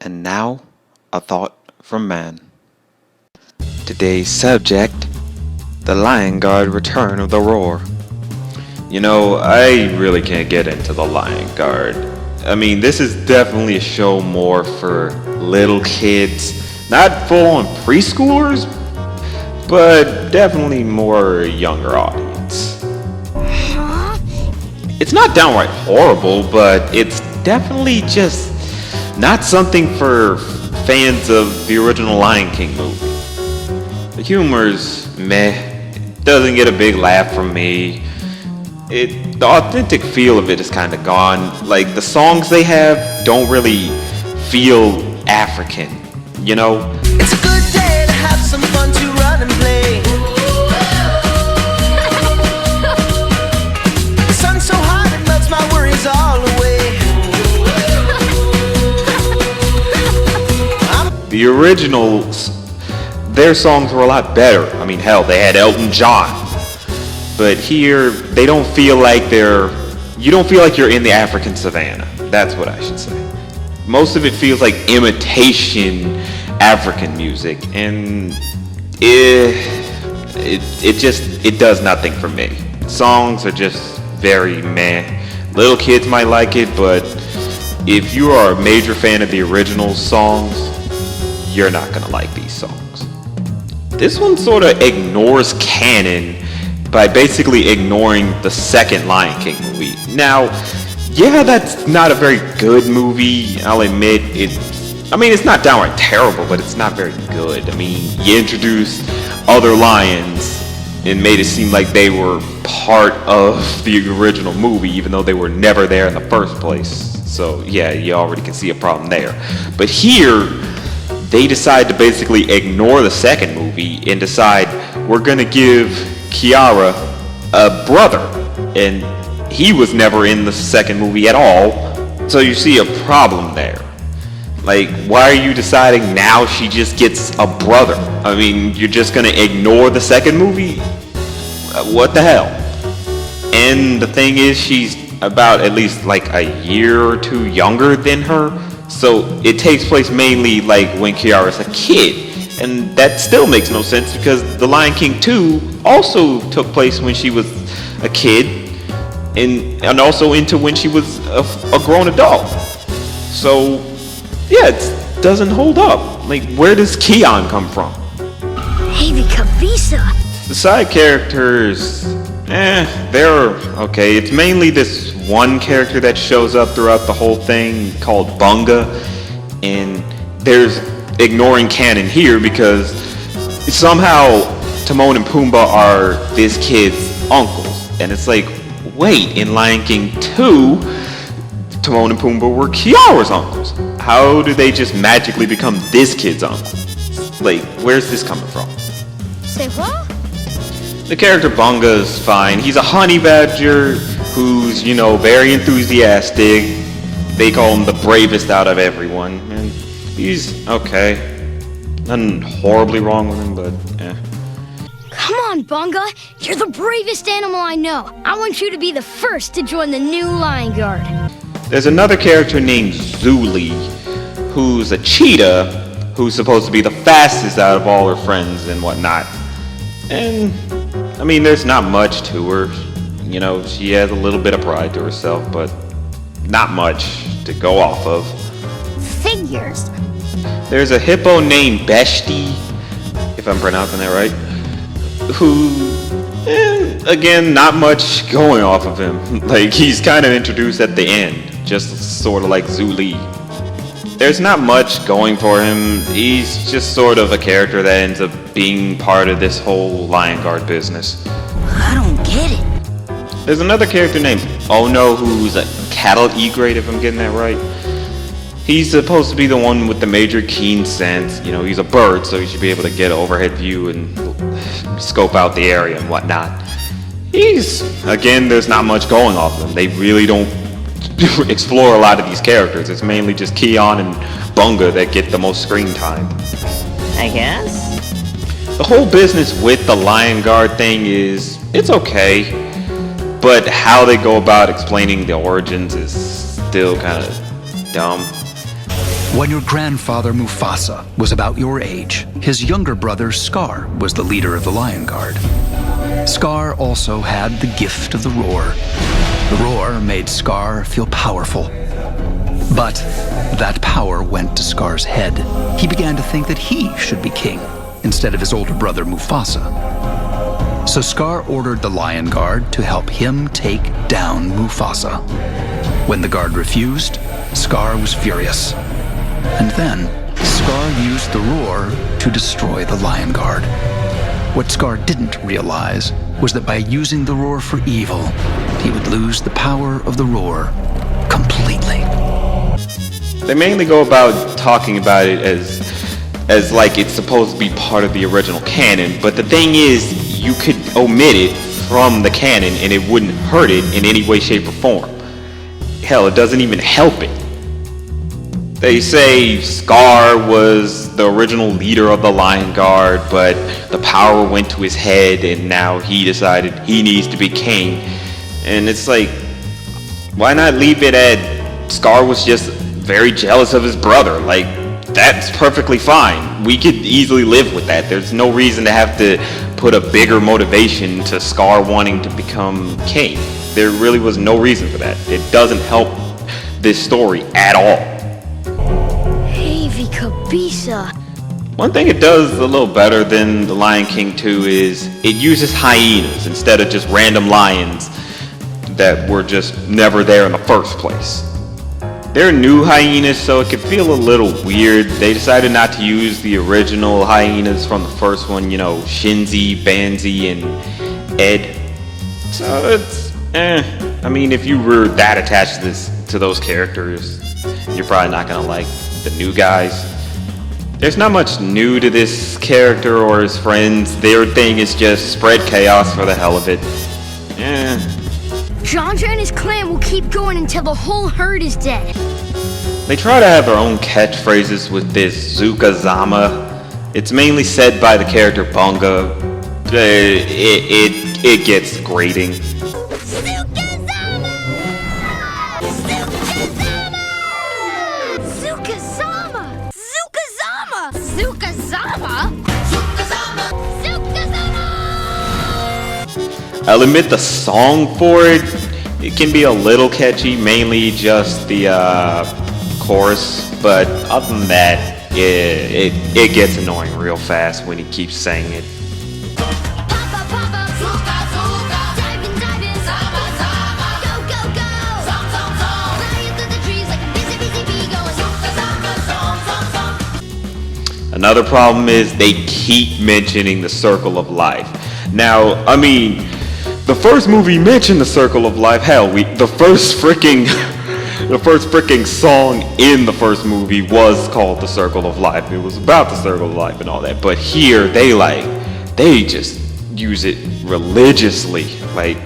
And now, a thought from man. Today's subject, The Lion Guard Return of the Roar. You know, I really can't get into The Lion Guard. I mean, this is definitely a show more for little kids, not full-on preschoolers, but definitely more younger audience. Huh? It's not downright horrible, but it's definitely just not something for fans of the original Lion King movie. The humor's meh, it doesn't get a big laugh from me. The authentic feel of it is kind of gone. Like, the songs they have don't really feel African, you know? It's a good day to have some fun, to run and play. The sun's so hot it melts my worries all away. The originals, their songs were a lot better. I mean, hell, they had Elton John. But here, they don't feel like you don't feel like you're in the African savannah. That's what I should say. Most of it feels like imitation African music, and it does nothing for me. Songs are just very meh. Little kids might like it, but if you are a major fan of the original songs, you're not gonna like these songs. This one sort of ignores canon by basically ignoring the second Lion King movie. Now, yeah, that's not a very good movie, I'll admit. It's not downright terrible, but it's not very good. I mean, you introduced other lions and made it seem like they were part of the original movie, even though they were never there in the first place. So, yeah, you already can see a problem there. But here, they decide to basically ignore the second movie and decide we're gonna give Kiara a brother, and he was never in the second movie at all, so you see a problem there. Like, why are you deciding now she just gets a brother? I mean, you're just gonna ignore the second movie? What the hell? And the thing is, she's about at least like a year or two younger than her, so it takes place mainly like when Kiara's a kid. And that still makes no sense because The Lion King 2 also took place when she was a kid and also into when she was a grown adult. So, yeah, it doesn't hold up. Like, where does Kion come from? Hey, the Kavisa. The side characters, they're okay. It's mainly this one character that shows up throughout the whole thing called Bunga, and there's ignoring canon here because somehow Timon and Pumbaa are this kid's uncles, and it's like, wait, in Lion King 2, Timon and Pumbaa were Kiara's uncles. How do they just magically become this kid's uncle? Like, where's this coming from? Say what? The character Bunga's fine. He's a honey badger who's, very enthusiastic. They call him the bravest out of everyone, and he's okay. Nothing horribly wrong with him, but Come on, Bunga. You're the bravest animal I know. I want you to be the first to join the new Lion Guard. There's another character named Zuli, who's a cheetah, who's supposed to be the fastest out of all her friends and whatnot. And, there's not much to her. She has a little bit of pride to herself, but not much to go off of. Figures. There's a hippo named Beshti, if I'm pronouncing that right, who, again, not much going off of him. Like, he's kind of introduced at the end, just sort of like Zuli. There's not much going for him. He's just sort of a character that ends up being part of this whole Lion Guard business. I don't get it. There's another character named Ono who's a cattle egret, if I'm getting that right. He's supposed to be the one with the major keen sense. He's a bird, so he should be able to get an overhead view and scope out the area and whatnot. There's not much going off of him. They really don't explore a lot of these characters. It's mainly just Kion and Bunga that get the most screen time. I guess. The whole business with the Lion Guard thing it's okay, but how they go about explaining the origins is still kind of dumb. When your grandfather Mufasa was about your age, his younger brother Scar was the leader of the Lion Guard. Scar also had the gift of the roar. The roar made Scar feel powerful. But that power went to Scar's head. He began to think that he should be king instead of his older brother Mufasa. So Scar ordered the Lion Guard to help him take down Mufasa. When the guard refused, Scar was furious. And then, Scar used the roar to destroy the Lion Guard. What Scar didn't realize was that by using the roar for evil, he would lose the power of the roar completely. They mainly go about talking about it as like it's supposed to be part of the original canon, but the thing is, you could omit it from the canon and it wouldn't hurt it in any way, shape, or form. Hell, it doesn't even help it. They say Scar was the original leader of the Lion Guard, but the power went to his head and now he decided he needs to be king. And it's like, why not leave it at Scar was just very jealous of his brother? Like, that's perfectly fine. We could easily live with that. There's no reason to have to put a bigger motivation to Scar wanting to become king. There really was no reason for that. It doesn't help this story at all. Kabisa. One thing it does a little better than The Lion King 2 is it uses hyenas instead of just random lions that were just never there in the first place. They're new hyenas, so it could feel a little weird. They decided not to use the original hyenas from the first one, you know, Shinzi, Banzi, and Ed. So it's, I mean, if you were that attached to those characters, you're probably not gonna like the new guys. There's not much new to this character or his friends. Their thing is just spread chaos for the hell of it. Janja and his clan will keep going until the whole herd is dead. They try to have their own catchphrases with this Zukazama. It's mainly said by the character Bunga. It gets grating. I'll admit the song for it can be a little catchy, mainly just the chorus, but other than that, it gets annoying real fast when he keeps saying it. Another problem is they keep mentioning the Circle of Life. Now, I mean, the first movie mentioned the Circle of Life. Hell, the first freaking song in the first movie was called The Circle of Life. It was about the Circle of Life and all that. But here, they just use it religiously. Like,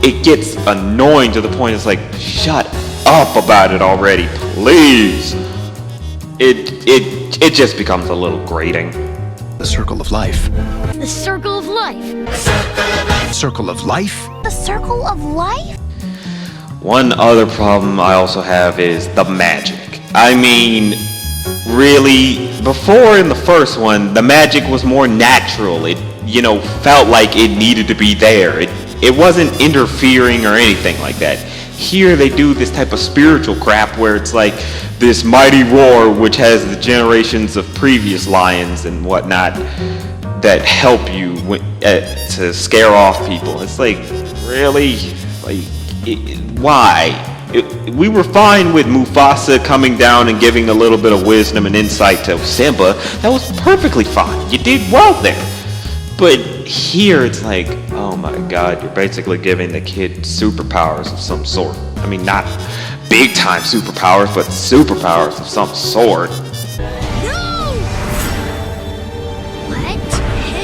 it gets annoying to the point it's like, shut up about it already, please. It just becomes a little grating. The Circle of Life. The Circle of Life. Circle of Life? The Circle of Life? One other problem I also have is the magic. I mean, really, before in the first one, the magic was more natural. It, felt like it needed to be there. It wasn't interfering or anything like that. Here they do this type of spiritual crap where it's like this mighty roar which has the generations of previous lions and whatnot that help you to scare off people. It's like, really? Like, why? We were fine with Mufasa coming down and giving a little bit of wisdom and insight to Simba. That was perfectly fine. You did well there. But here it's like, oh my god, you're basically giving the kid superpowers of some sort. I mean, not big time superpowers, but superpowers of some sort. No! Let him...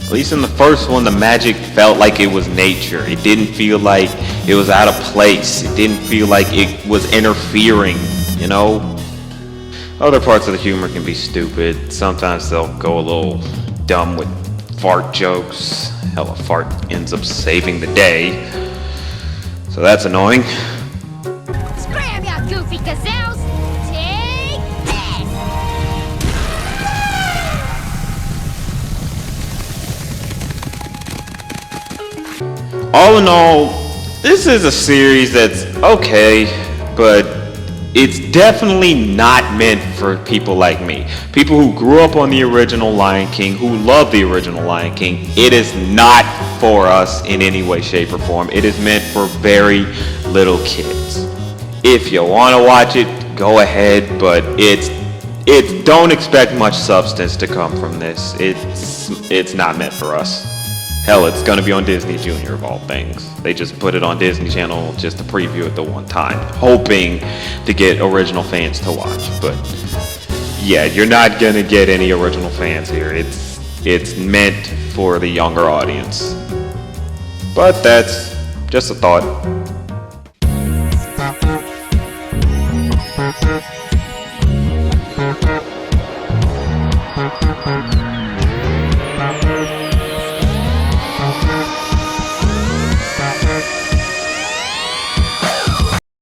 At least in the first one, the magic felt like it was nature. It didn't feel like it was out of place. It didn't feel like it was interfering, Other parts of the humor can be stupid. Sometimes they'll go a little dumb with fart jokes. Hell, a fart ends up saving the day. So that's annoying. Scram, ya goofy gazelles! Take this! All in all, this is a series that's okay, but it's definitely not meant for people like me. People who grew up on the original Lion King, who love the original Lion King. It is not for us in any way, shape, or form. It is meant for very little kids. If you want to watch it, go ahead, but don't expect much substance to come from this. It's not meant for us. Hell, it's gonna be on Disney Junior of all things. They just put it on Disney Channel just to preview it the one time, hoping to get original fans to watch. But yeah, you're not gonna get any original fans here. It's meant for the younger audience. But that's just a thought.